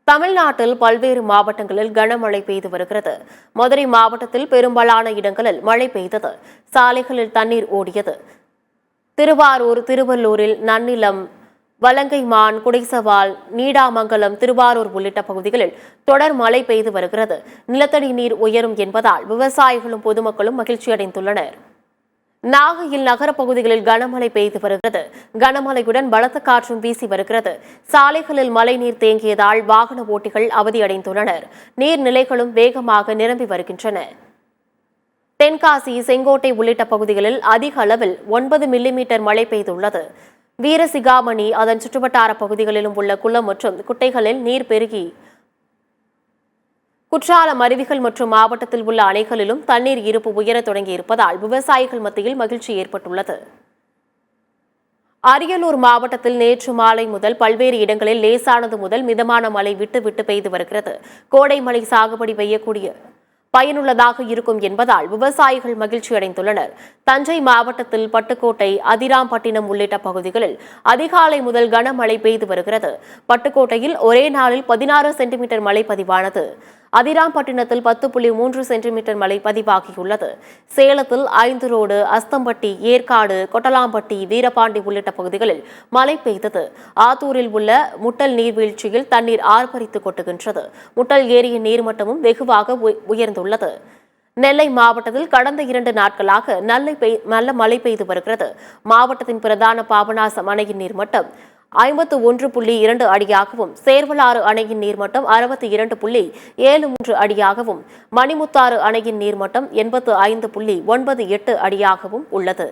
தமிழ்நாட்டில் பல்வேறு மாவட்டங்களில் கனமழை பெய்து வருகிறது. மதுரை மாவட்டத்தில் பெரும்பாலான இடங்களில் மழை பெய்தது. சாலைகளில் தண்ணீர் ஓடியது. திருவாரூர், திருவள்ளூரில் நன்னிலம், வலங்கைமான், குடைசவால், நீடாமங்கலம், திருவாரூர் உள்ளிட்ட பகுதிகளில் தொடர் மழை பெய்து வருகிறது. நிலத்தடி நீர் உயரும் என்பதால் விவசாயிகளும் பொதுமக்களும் மகிழ்ச்சியடைந்துள்ளனர். நாகையில் நகர பகுதிகளில் கனமழை பெய்து வருகிறது. கனமழையுடன் பலத்த காற்றும் வீசி வருகிறது. சாலைகளில் மழைநீர் தேங்கியதால் வாகன ஓட்டிகள் அவதியடைந்துள்ளனர். நீர்நிலைகளும் வேகமாக நிரம்பி வருகின்றன. தென்காசி, செங்கோட்டை உள்ளிட்ட பகுதிகளில் அதிக அளவில் 9 மில்லிமீட்டர் மழை பெய்துள்ளது. வீரசிகாமணி, அதன் சுற்றுவட்டார பகுதிகளிலும் உள்ள குளம் மற்றும் குட்டைகளில் நீர் பெருகி குற்றாலம் அருவிகள் மற்றும் மாவட்டத்தில் உள்ள அணைகளிலும் தண்ணீர் இருப்பு உயர தொடங்கியிருப்பதால் விவசாயிகள் மத்தியில் மகிழ்ச்சி ஏற்பட்டுள்ளது. அரியலூர் மாவட்டத்தில் நேற்று மாலை முதல் பல்வேறு இடங்களில் லேசானது முதல் மிதமான மழை விட்டு விட்டு பெய்து வருகிறது. கோடை மழை சாகுபடி செய்யக்கூடிய பயனுள்ளதாக இருக்கும் என்பதால் விவசாயிகள் மகிழ்ச்சி அடைந்துள்ளனர். தஞ்சை மாவட்டத்தில் பட்டுக்கோட்டை, அதிராம்பட்டினம் உள்ளிட்ட பகுதிகளில் அதிகாலை முதல் கனமழை பெய்து வருகிறது. பட்டுக்கோட்டையில் ஒரே நாளில் 16 சென்டிமீட்டர் மழை பதிவானது. அதிராம்பட்டினத்தில் 10.3 சென்டிமீட்டர் மழை பதிவாகியுள்ளது. சேலத்தில் 5 ரோடு, அஸ்தம்பட்டி, ஏற்காடு, கொட்டலாம்பட்டி, வீரபாண்டி உள்ளிட்ட பகுதிகளில் மழை பெய்தது. ஆத்தூரில் உள்ள முட்டல் நீர்வீழ்ச்சியில் தண்ணீர் ஆர்ப்பரித்து கொட்டுகின்றது. முட்டல் ஏரியின் நீர்மட்டமும் வெகுவாக உயர்ந்துள்ளது. நெல்லை மாவட்டத்தில் கடந்த 2 நாட்களாக நல்ல மழை பெய்து வருகிறது. மாவட்டத்தின் பிரதான பாபநாசம் அணையின் நீர்மட்டம் 51.2 அடியாகவும், சேர்வலாறு அணையின் நீர்மட்டம் 62.73 அடியாகவும், மணிமுத்தாறு அணையின் நீர்மட்டம் 85.98 அடியாகவும் உள்ளது.